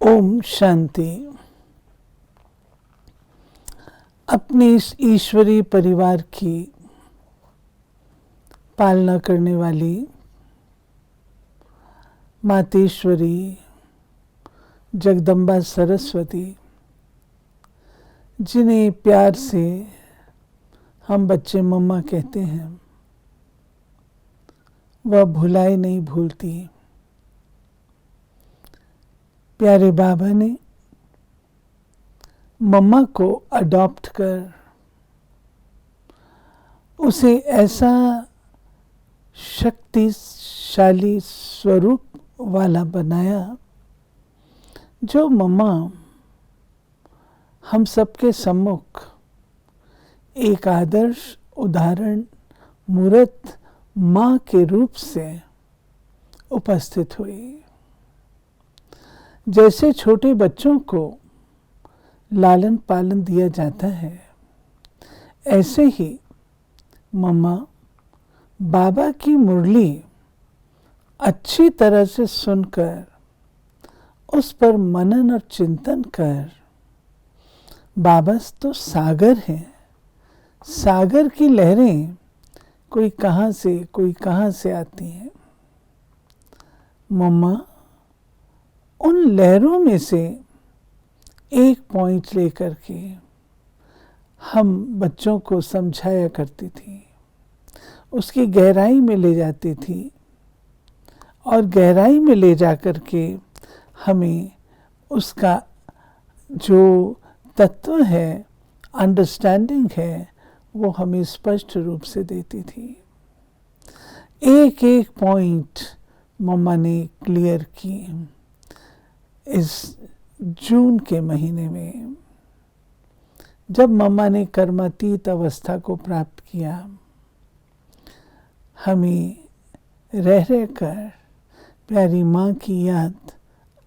ओम शांति। अपने इस ईश्वरीय परिवार की पालना करने वाली मातेश्वरी जगदम्बा सरस्वती, जिन्हें प्यार से हम बच्चे मम्मा कहते हैं, वह भुलाए नहीं भूलती। प्यारे बाबा ने मम्मा को अडॉप्ट कर उसे ऐसा शक्तिशाली स्वरूप वाला बनाया जो मम्मा हम सबके सम्मुख एक आदर्श उदाहरण मूर्त माँ के रूप से उपस्थित हुई। जैसे छोटे बच्चों को लालन पालन दिया जाता है, ऐसे ही मम्मा बाबा की मुरली अच्छी तरह से सुनकर उस पर मनन और चिंतन कर, बाबा तो सागर हैं, सागर की लहरें कोई कहाँ से आती हैं। मम्मा उन लहरों में से एक पॉइंट लेकर के हम बच्चों को समझाया करती थी, उसकी गहराई में ले जाती थी और गहराई में ले जाकर के हमें उसका जो तत्व है, अंडरस्टैंडिंग है, वो हमें स्पष्ट रूप से देती थी। एक एक पॉइंट मम्मा ने क्लियर की। इस जून के महीने में जब मम्मा ने कर्मातीत अवस्था को प्राप्त किया, हमें रह कर प्यारी माँ की याद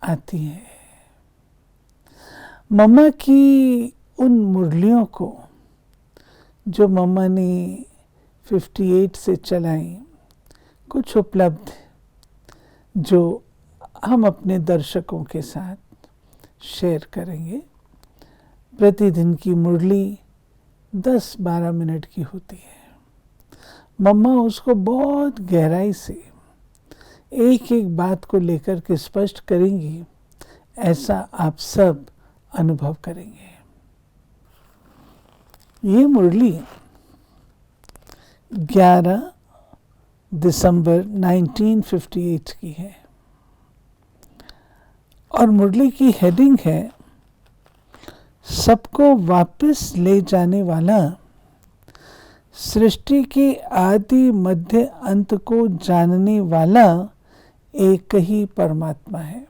आती है। मम्मा की उन मुरलियों को जो मम्मा ने 58 से चलाई, कुछ उपलब्ध जो हम अपने दर्शकों के साथ शेयर करेंगे। प्रतिदिन की मुरली 10-12 मिनट की होती है। मम्मा उसको बहुत गहराई से एक एक बात को लेकर के स्पष्ट करेंगी, ऐसा आप सब अनुभव करेंगे। ये मुरली 11 दिसंबर 1958 की है और मुरली की हेडिंग है, सबको वापस ले जाने वाला, सृष्टि के आदि मध्य अंत को जानने वाला एक ही परमात्मा है।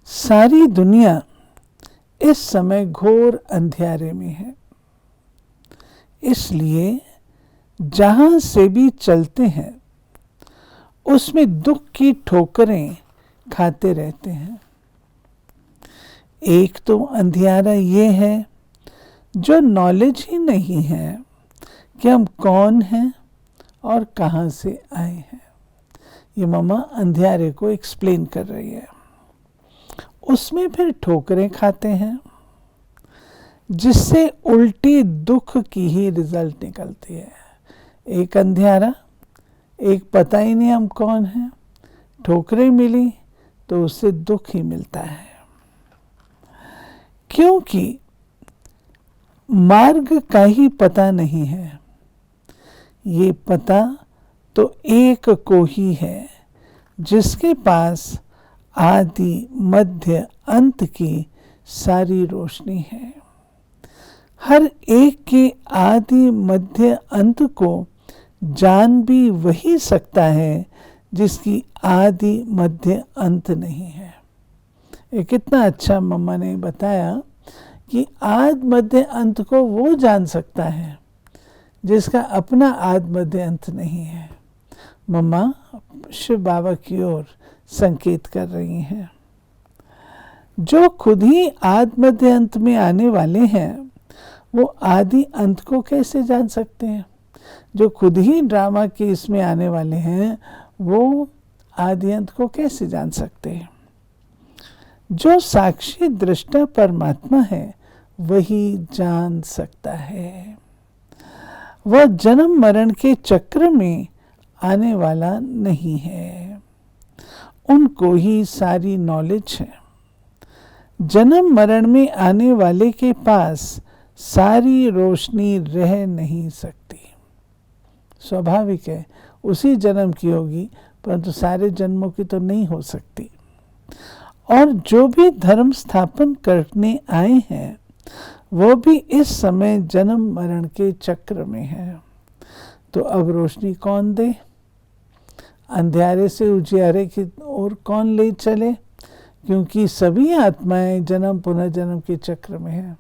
सारी दुनिया इस समय घोर अंधियारे में है, इसलिए जहां से भी चलते हैं उसमें दुख की ठोकरें खाते रहते हैं। एक तो अंधियारा ये है जो नॉलेज ही नहीं है कि हम कौन हैं और कहाँ से आए हैं। ये मम्मा अंधियारे को एक्सप्लेन कर रही है। उसमें फिर ठोकरें खाते हैं, जिससे उल्टी दुख की ही रिजल्ट निकलती है। एक अंधियारा, एक पता ही नहीं हम कौन हैं, ठोकरें मिली तो उससे दुख ही मिलता है, क्योंकि मार्ग का ही पता नहीं है। ये पता तो एक को ही है, जिसके पास आदि मध्य अंत की सारी रोशनी है। हर एक के आदि मध्य अंत को जान भी वही सकता है जिसकी आदि मध्य अंत नहीं है। ये कितना अच्छा मम्मा ने बताया कि आदि मध्य अंत को वो जान सकता है जिसका अपना आदि मध्य अंत नहीं है। मम्मा शिव बाबा की ओर संकेत कर रही हैं। जो खुद ही आदि मध्य अंत में आने वाले हैं, वो आदि अंत को कैसे जान सकते हैं? जो खुद ही ड्रामा के इसमें आने वाले हैं, वो आदि अंत को कैसे जान सकते हैं? जो साक्षी दृष्टा परमात्मा है वही जान सकता है। वह जन्म मरण के चक्र में आने वाला नहीं है, उनको ही सारी नॉलेज है। जन्म मरण में आने वाले के पास सारी रोशनी रह नहीं सकती। स्वाभाविक है, उसी जन्म की होगी, परंतु सारे जन्मों की तो नहीं हो सकती। और जो भी धर्म स्थापन करने आए हैं वो भी इस समय जन्म मरण के चक्र में है। तो अब रोशनी कौन दे? अंधेरे से उजियारे की ओर कौन ले चले? क्योंकि सभी आत्माएं जन्म पुनर्जन्म के चक्र में हैं।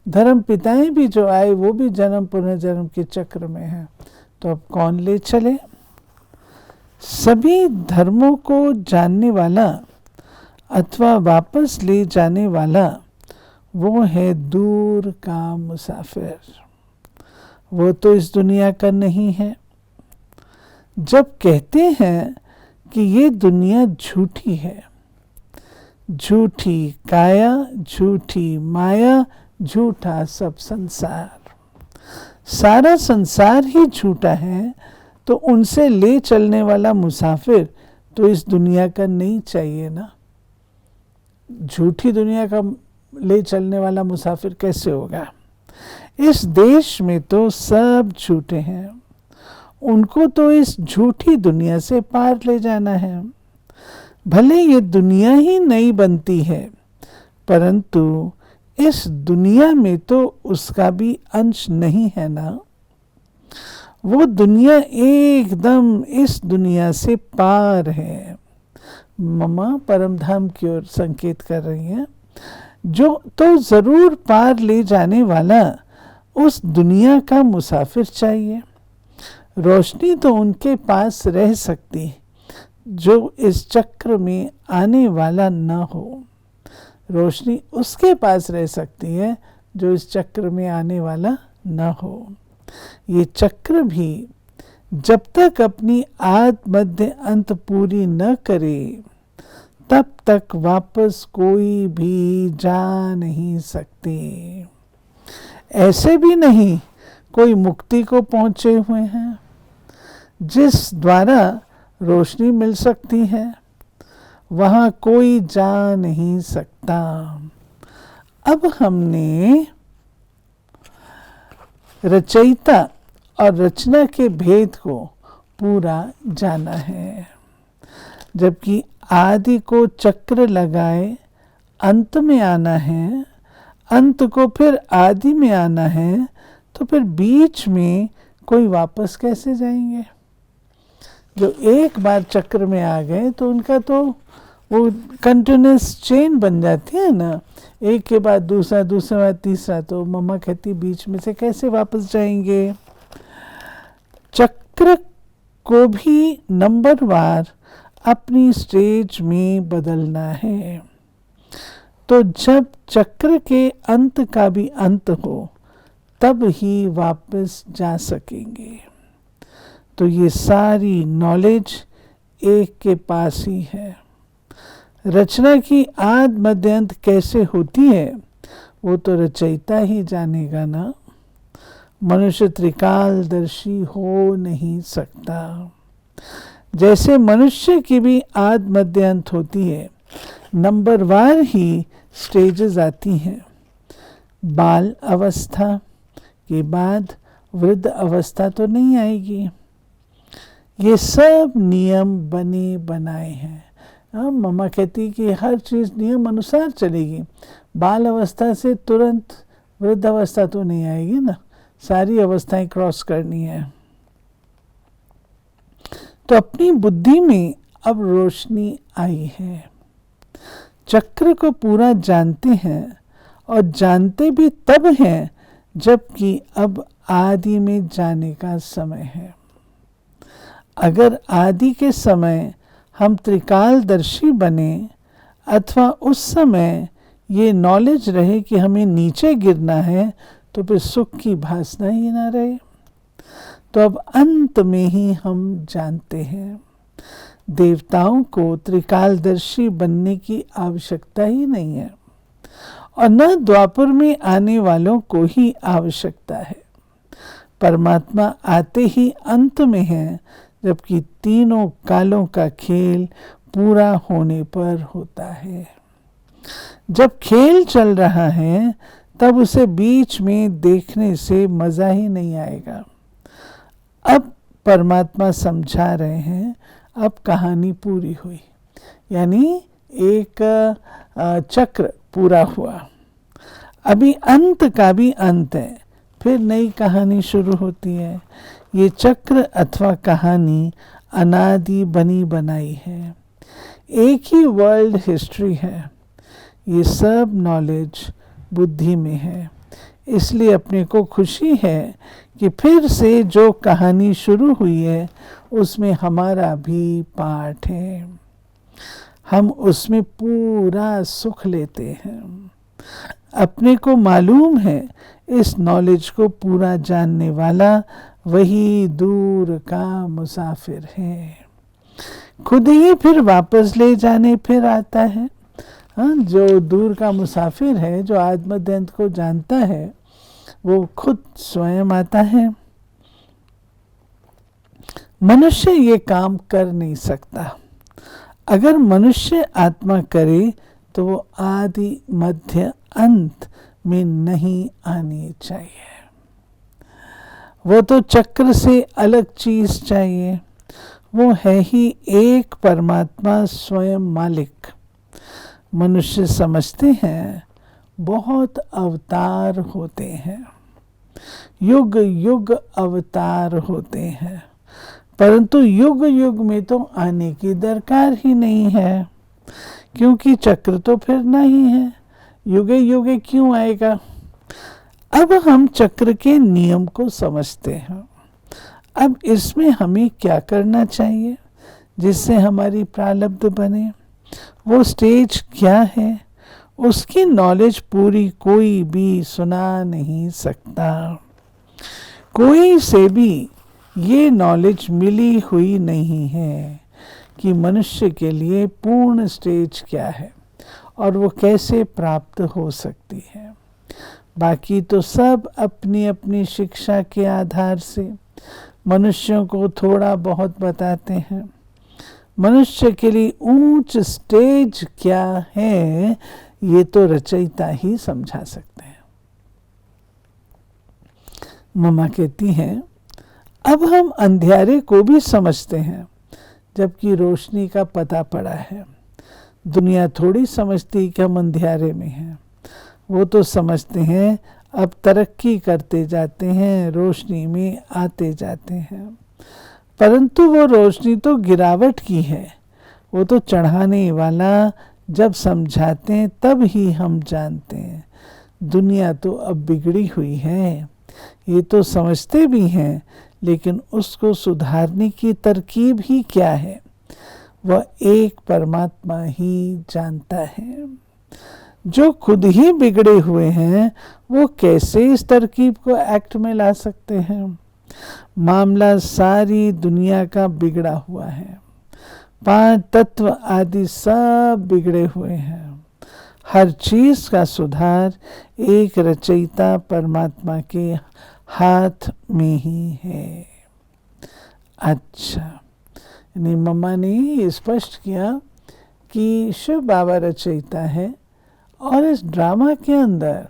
धर्म पिताएं भी जो आए वो भी जन्म पुनर्जन्म के चक्र में हैं। तो अब कौन ले चले? सभी धर्मों को जानने वाला अथवा वापस ले जाने वाला वो है दूर का मुसाफिर। वो तो इस दुनिया का नहीं है। जब कहते हैं कि ये दुनिया झूठी है, झूठी काया, झूठी माया, झूठा सब संसार, सारा संसार ही झूठा है, तो उनसे ले चलने वाला मुसाफिर तो इस दुनिया का नहीं चाहिए ना। झूठी दुनिया का ले चलने वाला मुसाफिर कैसे होगा? इस देश में तो सब झूठे हैं, उनको तो इस झूठी दुनिया से पार ले जाना है। भले ये दुनिया ही नई बनती है, परंतु इस दुनिया में तो उसका भी अंश नहीं है ना। वो दुनिया एकदम इस दुनिया से पार है। मम्मा परम धाम की ओर संकेत कर रही हैं। जो तो जरूर पार ले जाने वाला उस दुनिया का मुसाफिर चाहिए। रोशनी तो उनके पास रह सकती जो इस चक्र में आने वाला न हो। रोशनी उसके पास रह सकती है जो इस चक्र में आने वाला न हो। ये चक्र भी जब तक अपनी आदि मध्य अंत पूरी न करे तब तक वापस कोई भी जा नहीं सकते। ऐसे भी नहीं कोई मुक्ति को पहुंचे हुए हैं जिस द्वारा रोशनी मिल सकती है, वहां कोई जा नहीं सकता। अब हमने रचयिता और रचना के भेद को पूरा जाना है। जबकि आदि को चक्र लगाए अंत में आना है, अंत को फिर आदि में आना है, तो फिर बीच में कोई वापस कैसे जाएंगे? जो एक बार चक्र में आ गए तो उनका तो वो कंटिन्यूस चेन बन जाती है ना, एक के बाद दूसरा, दूसरे बाद तीसरा। तो मम्मा कहती बीच में से कैसे वापस जाएंगे? चक्र को भी नंबरवार अपनी स्टेज में बदलना है। तो जब चक्र के अंत का भी अंत हो तब ही वापस जा सकेंगे। तो ये सारी नॉलेज एक के पास ही है। रचना की आदि मध्य अंत कैसे होती है वो तो रचयिता ही जानेगा ना। मनुष्य त्रिकालदर्शी हो नहीं सकता। जैसे मनुष्य की भी आदि मध्य अंत होती है, नंबरवार ही स्टेजेस आती हैं। बाल अवस्था के बाद वृद्ध अवस्था तो नहीं आएगी। ये सब नियम बने बनाए हैं। मम्मा कहती कि हर चीज़ नियम अनुसार चलेगी। बाल अवस्था से तुरंत वृद्ध अवस्था तो नहीं आएगी ना, सारी अवस्थाएं क्रॉस करनी है। तो अपनी बुद्धि में अब रोशनी आई है। चक्र को पूरा जानते हैं और जानते भी तब हैं जबकि अब आदि में जाने का समय है। अगर आदि के समय हम त्रिकालदर्शी बने अथवा उस समय ये नॉलेज रहे कि हमें नीचे गिरना है, तो फिर सुख की भासना ही ना रहे। तो अब अंत में ही हम जानते हैं। देवताओं को त्रिकालदर्शी बनने की आवश्यकता ही नहीं है, और न द्वापर में आने वालों को ही आवश्यकता है। परमात्मा आते ही अंत में है, जबकि तीनों कालों का खेल पूरा होने पर होता है। जब खेल चल रहा है तब उसे बीच में देखने से मजा ही नहीं आएगा। अब परमात्मा समझा रहे हैं, अब कहानी पूरी हुई, यानी एक चक्र पूरा हुआ। अभी अंत का भी अंत है, फिर नई कहानी शुरू होती है। ये चक्र अथवा कहानी अनादि बनी बनाई है, एक ही वर्ल्ड हिस्ट्री है। ये सब नॉलेज बुद्धि में है, इसलिए अपने को खुशी है कि फिर से जो कहानी शुरू हुई है उसमें हमारा भी पार्ट है। हम उसमें पूरा सुख लेते हैं। अपने को मालूम है इस नॉलेज को पूरा जानने वाला वही दूर का मुसाफिर है, खुद ही फिर वापस ले जाने फिर आता है। हाँ, जो दूर का मुसाफिर है, जो आत्मदंत को जानता है, वो खुद स्वयं आता है। मनुष्य ये काम कर नहीं सकता। अगर मनुष्य आत्मा करे तो वो आदि मध्य अंत में नहीं आनी चाहिए। वो तो चक्र से अलग चीज चाहिए। वो है ही एक परमात्मा स्वयं मालिक। मनुष्य समझते हैं बहुत अवतार होते हैं, युग युग अवतार होते हैं, परंतु युग युग में तो आने की दरकार ही नहीं है, क्योंकि चक्र तो फिरना ही है। युगे युगे क्यों आएगा। अब हम चक्र के नियम को समझते हैं। अब इसमें हमें क्या करना चाहिए जिससे हमारी प्रारब्ध बने, वो स्टेज क्या है, उसकी नॉलेज पूरी कोई भी सुना नहीं सकता। कोई से भी ये नॉलेज मिली हुई नहीं है कि मनुष्य के लिए पूर्ण स्टेज क्या है और वो कैसे प्राप्त हो सकती है। बाकी तो सब अपनी अपनी शिक्षा के आधार से मनुष्यों को थोड़ा बहुत बताते हैं। मनुष्य के लिए ऊंच स्टेज क्या है ये तो रचयिता ही समझा सकते हैं। ममा कहती हैं, अब हम अंधियारे को भी समझते हैं जबकि रोशनी का पता पड़ा है। दुनिया थोड़ी समझती कि हम अंधियारे में हैं। वो तो समझते हैं अब तरक्की करते जाते हैं, रोशनी में आते जाते हैं, परंतु वो रोशनी तो गिरावट की है। वो तो चढ़ाने वाला जब समझाते हैं तब ही हम जानते हैं। दुनिया तो अब बिगड़ी हुई है, ये तो समझते भी हैं, लेकिन उसको सुधारने की तरकीब ही क्या है वह एक परमात्मा ही जानता है। जो खुद ही बिगड़े हुए हैं वो कैसे इस तरकीब को एक्ट में ला सकते हैं। मामला सारी दुनिया का बिगड़ा हुआ है। 5 तत्व आदि सब बिगड़े हुए हैं। हर चीज का सुधार एक रचयिता परमात्मा के हाथ में ही है। अच्छा, यानी मम्मा ने ये स्पष्ट किया कि शिव बाबा रचयिता है और इस ड्रामा के अंदर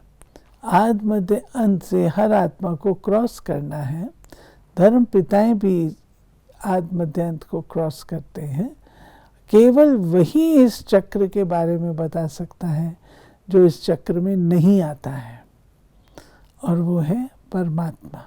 आदि मध्य अंत से हर आत्मा को क्रॉस करना है। धर्म पिताएं भी आदि मध्य अंत को क्रॉस करते हैं। केवल वही इस चक्र के बारे में बता सकता है जो इस चक्र में नहीं आता है, और वो है परमात्मा।